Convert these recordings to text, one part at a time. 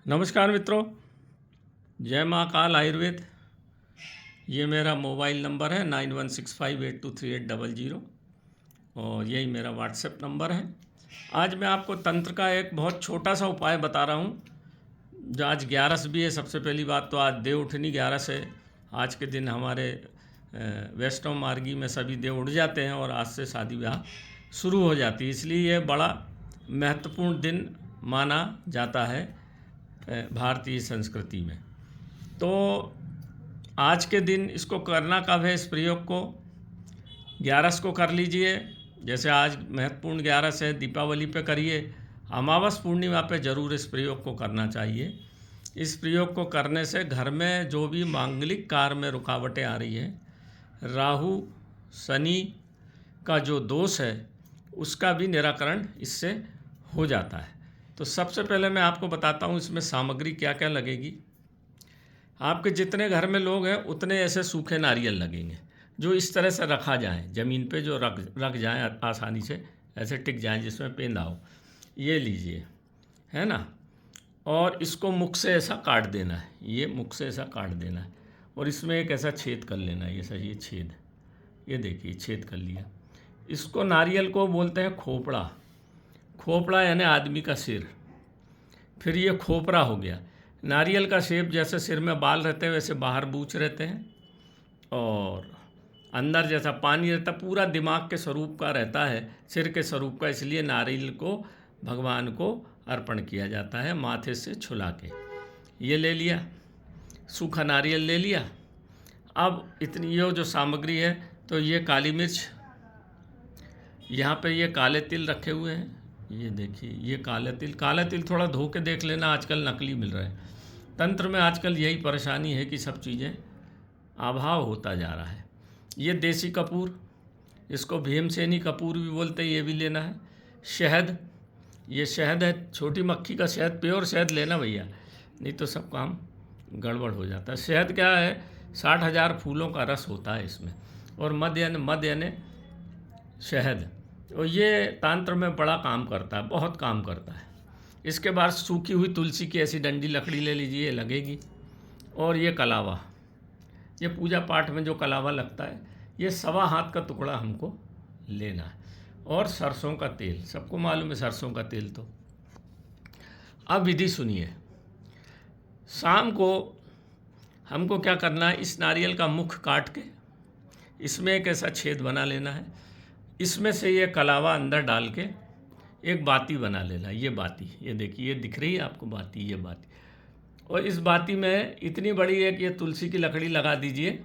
नमस्कार मित्रों, जय महाकाल आयुर्वेद। ये मेरा मोबाइल नंबर है 9165823800 और यही मेरा व्हाट्सएप नंबर है। आज मैं आपको तंत्र का एक बहुत छोटा सा उपाय बता रहा हूँ। जो आज 11 भी है। सबसे पहली बात तो आज देव उठनी 11 है। आज के दिन हमारे वैष्णव मार्गी में सभी देव उठ जाते हैं और आज से शादी ब्याह शुरू हो जाती है, इसलिए ये बड़ा महत्वपूर्ण दिन माना जाता है भारतीय संस्कृति में। तो आज के दिन इसको करना कब है? इस प्रयोग को 11 को कर लीजिए। जैसे आज महत्वपूर्ण 11 है, दीपावली पे करिए। अमावस पूर्णिमा पे ज़रूर इस प्रयोग को करना चाहिए। इस प्रयोग को करने से घर में जो भी मांगलिक कार्य में रुकावटें आ रही हैं, राहु शनि का जो दोष है उसका भी निराकरण इससे हो जाता है। तो सबसे पहले मैं आपको बताता हूँ इसमें सामग्री क्या क्या लगेगी। आपके जितने घर में लोग हैं उतने ऐसे सूखे नारियल लगेंगे जो इस तरह से रखा जाए ज़मीन पे, जो रख जाएँ आसानी से, ऐसे टिक जाएँ जिसमें पेंदा हो। ये लीजिए, है ना। और इसको मुख से ऐसा काट देना है, ये मुख से ऐसा काट देना है और इसमें एक ऐसा छेद कर लेना है। ये सही, ये छेद, ये देखिए छेद कर लिया। इसको नारियल को बोलते हैं खोपड़ा। खोपड़ा यानी आदमी का सिर। फिर ये खोपरा हो गया। नारियल का शेप जैसे सिर में बाल रहते हैं वैसे बाहर बूछ रहते हैं और अंदर जैसा पानी रहता, पूरा दिमाग के स्वरूप का रहता है, सिर के स्वरूप का। इसलिए नारियल को भगवान को अर्पण किया जाता है माथे से छुला के। ये ले लिया, सूखा नारियल ले लिया। अब इतनी ये जो सामग्री है, तो ये काली मिर्च, यहाँ पे ये काले तिल रखे हुए हैं। ये देखिए, ये काला तिल थोड़ा धो के देख लेना, आजकल नकली मिल रहे हैं। तंत्र में आजकल यही परेशानी है कि सब चीज़ें अभाव होता जा रहा है। ये देसी कपूर, इसको भीमसेनी कपूर भी बोलते हैं, ये भी लेना है। शहद, ये शहद है, छोटी मक्खी का शहद, प्योर शहद लेना भैया, नहीं तो सब काम गड़बड़ हो जाता है। शहद क्या है? 60,000 फूलों का रस होता है इसमें। और मध यानी शहद, और ये तंत्र में बड़ा काम करता है, बहुत काम करता है। इसके बाद सूखी हुई तुलसी की ऐसी डंडी लकड़ी ले लीजिए, लगेगी। और ये कलावा, ये पूजा पाठ में जो कलावा लगता है, ये 1.25 हाथ का टुकड़ा हमको लेना है। और सरसों का तेल, सबको मालूम है सरसों का तेल। तो अब विधि सुनिए। शाम को हमको क्या करना है, इस नारियल का मुख काट के इसमें एक ऐसा छेद बना लेना है। इसमें से ये कलावा अंदर डाल के एक बाती बना लेना। ये बाती, ये देखिए, ये दिख रही है आपको बाती, ये बाती। और इस बाती में इतनी बड़ी एक ये तुलसी की लकड़ी लगा दीजिए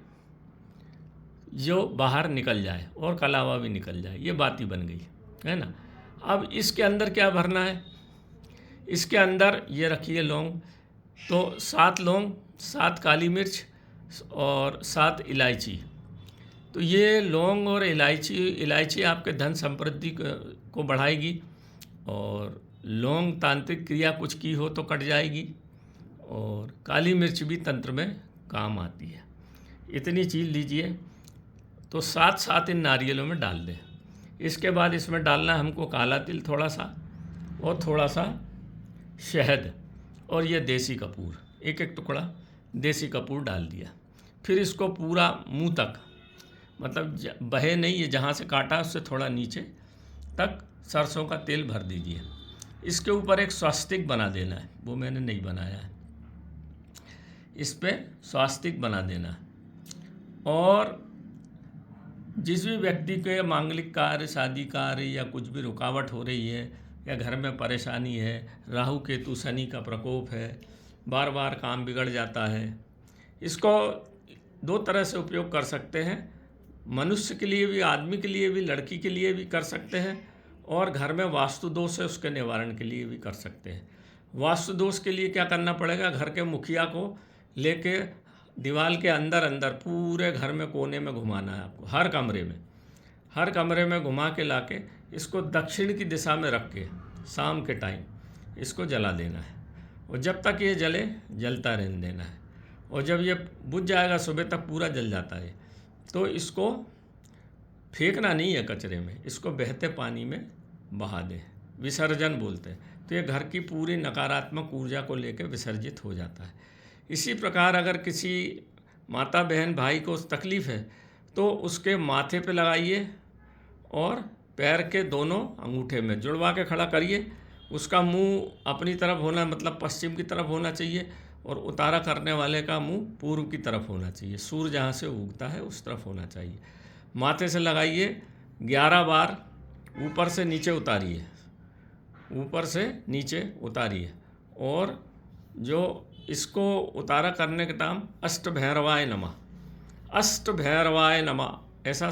जो बाहर निकल जाए और कलावा भी निकल जाए। ये बाती बन गई, है ना। अब इसके अंदर क्या भरना है? इसके अंदर ये रखिए लौंग, तो 7 लौंग, 7 काली मिर्च और 7 इलायची। तो ये लौंग और इलायची आपके धन समृद्धि को बढ़ाएगी। और लौंग तांत्रिक क्रिया कुछ की हो तो कट जाएगी, और काली मिर्च भी तंत्र में काम आती है। इतनी चीज़ लीजिए, तो 7 इन नारियलों में डाल दें। इसके बाद इसमें डालना है हमको काला तिल थोड़ा सा, और थोड़ा सा शहद, और ये देसी कपूर, एक एक टुकड़ा देसी कपूर डाल दिया। फिर इसको पूरा मुंह तक, मतलब बहे नहीं, ये जहाँ से काटा उससे थोड़ा नीचे तक सरसों का तेल भर दीजिए। इसके ऊपर एक स्वास्तिक बना देना है, वो मैंने नहीं बनाया है। इस पर स्वास्तिक बना देना है। और जिस भी व्यक्ति के मांगलिक कार्य, शादी कार्य या कुछ भी रुकावट हो रही है, या घर में परेशानी है, राहु केतु शनि का प्रकोप है, बार बार काम बिगड़ जाता है, इसको 2 तरह से उपयोग कर सकते हैं। मनुष्य के लिए भी, आदमी के लिए भी, लड़की के लिए भी कर सकते हैं। और घर में वास्तु दोष है उसके निवारण के लिए भी कर सकते हैं। वास्तु दोष के लिए क्या करना पड़ेगा? घर के मुखिया को लेके दीवार के अंदर अंदर पूरे घर में कोने में घुमाना है आपको, हर कमरे में घुमा के लाके इसको दक्षिण की दिशा में रख के शाम के टाइम इसको जला देना है। और जब तक ये जले, जलता रहने देना है। और जब ये बुझ जाएगा, सुबह तक पूरा जल जाता है, तो इसको फेंकना नहीं है कचरे में, इसको बहते पानी में बहा दें, विसर्जन बोलते हैं। तो ये घर की पूरी नकारात्मक ऊर्जा को लेकर विसर्जित हो जाता है। इसी प्रकार अगर किसी माता बहन भाई को तकलीफ़ है तो उसके माथे पे लगाइए और पैर के दोनों अंगूठे में जुड़वा के खड़ा करिए। उसका मुंह अपनी तरफ होना, मतलब पश्चिम की तरफ होना चाहिए, और उतारा करने वाले का मुंह पूर्व की तरफ होना चाहिए। सूर्य जहाँ से उगता है उस तरफ होना चाहिए। माथे से लगाइए 11 बार, ऊपर से नीचे उतारिए, ऊपर से नीचे उतारिए। और जो इसको उतारा करने के टाइम अष्ट भैरवाय नमः, अष्ट भैरवाय नमः ऐसा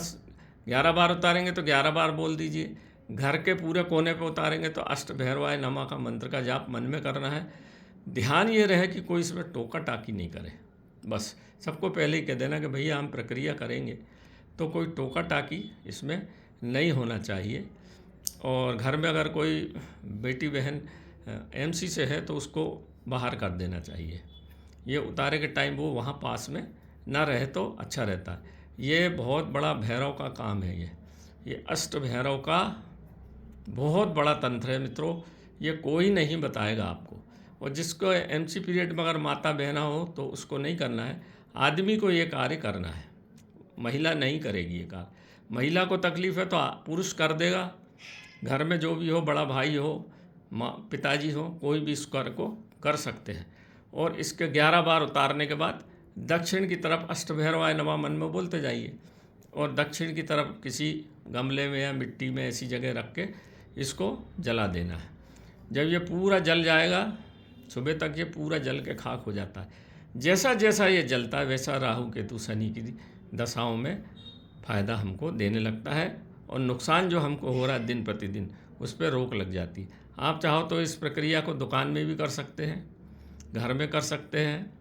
11 बार उतारेंगे तो 11 बार बोल दीजिए। घर के पूरे कोने पे उतारेंगे तो अष्ट भैरवाय नमः का मंत्र का जाप मन में करना है। ध्यान ये रहे कि कोई इसमें टोका टाकी नहीं करे। बस सबको पहले ही कह देना कि भैया हम प्रक्रिया करेंगे तो कोई टोका टाकी इसमें नहीं होना चाहिए। और घर में अगर कोई बेटी बहन एमसी से है तो उसको बाहर कर देना चाहिए। ये उतारे के टाइम वो वहाँ पास में ना रहे तो अच्छा रहता है। ये बहुत बड़ा भैरव का काम है। ये अष्ट भैरव का बहुत बड़ा तंत्र है मित्रों। ये कोई नहीं बताएगा आपको। और जिसको एमसी पीरियड में अगर माता बहना हो तो उसको नहीं करना है, आदमी को ये कार्य करना है, महिला नहीं करेगी ये कार्य। महिला को तकलीफ़ है तो पुरुष कर देगा। घर में जो भी हो, बड़ा भाई हो, माँ पिताजी हो, कोई भी इस कार्य को कर सकते हैं। और इसके 11 बार उतारने के बाद दक्षिण की तरफ अष्ट भैरवाय नमः मन में बोलते जाइए, और दक्षिण की तरफ किसी गमले में या मिट्टी में ऐसी जगह रख के इसको जला देना है। जब ये पूरा जल जाएगा, सुबह तक ये पूरा जल के खाक हो जाता है। जैसा जैसा ये जलता है वैसा राहु केतु शनि की दशाओं में फ़ायदा हमको देने लगता है, और नुकसान जो हमको हो रहा है दिन प्रतिदिन उस पर रोक लग जाती है। आप चाहो तो इस प्रक्रिया को दुकान में भी कर सकते हैं, घर में कर सकते हैं,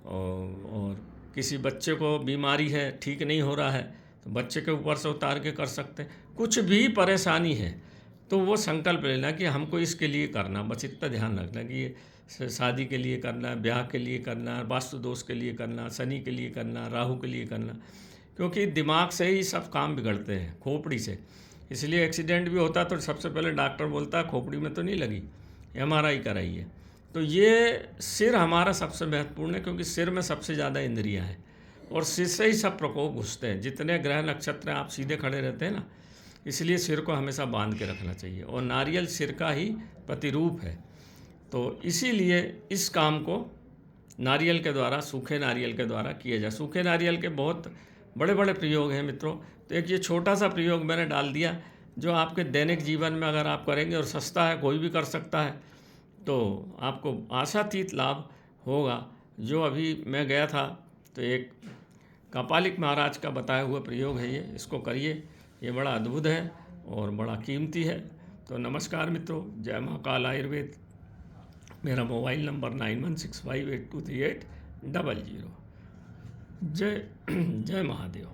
और किसी बच्चे को बीमारी है, ठीक नहीं हो रहा है तो बच्चे के ऊपर से उतार के कर सकते हैं। कुछ भी परेशानी है तो वो संकल्प लेना कि हमको इसके लिए करना, बस इतना ध्यान रखना कि ये शादी के लिए करना, ब्याह के लिए करना, वास्तु दोष के लिए करना, शनि के लिए करना, राहु के लिए करना। क्योंकि दिमाग से ही सब काम बिगड़ते हैं, खोपड़ी से। इसलिए एक्सीडेंट भी होता तो सबसे पहले डॉक्टर बोलता है खोपड़ी में तो नहीं लगी, MRI कराइए। तो ये सिर हमारा सबसे महत्वपूर्ण है, क्योंकि सिर में सबसे ज़्यादा इंद्रियां हैं और सिर से ही सब प्रकोप घुसते हैं। जितने ग्रह नक्षत्र हैं आप सीधे खड़े रहते हैं ना, इसलिए सिर को हमेशा बांध के रखना चाहिए। और नारियल सिर का ही प्रतिरूप है, तो इसीलिए इस काम को नारियल के द्वारा, सूखे नारियल के द्वारा किया जाए। सूखे नारियल के बहुत बड़े बड़े प्रयोग हैं मित्रों। तो एक ये छोटा सा प्रयोग मैंने डाल दिया जो आपके दैनिक जीवन में अगर आप करेंगे, और सस्ता है, कोई भी कर सकता है, तो आपको आशातीत लाभ होगा। जो अभी मैं गया था तो एक कापालिक महाराज का बताया हुआ प्रयोग है ये, इसको करिए, ये बड़ा अद्भुत है और बड़ा कीमती है। तो नमस्कार मित्रों, जय महाकाल आयुर्वेद। मेरा मोबाइल नंबर 9165823800। जय जय महादेव।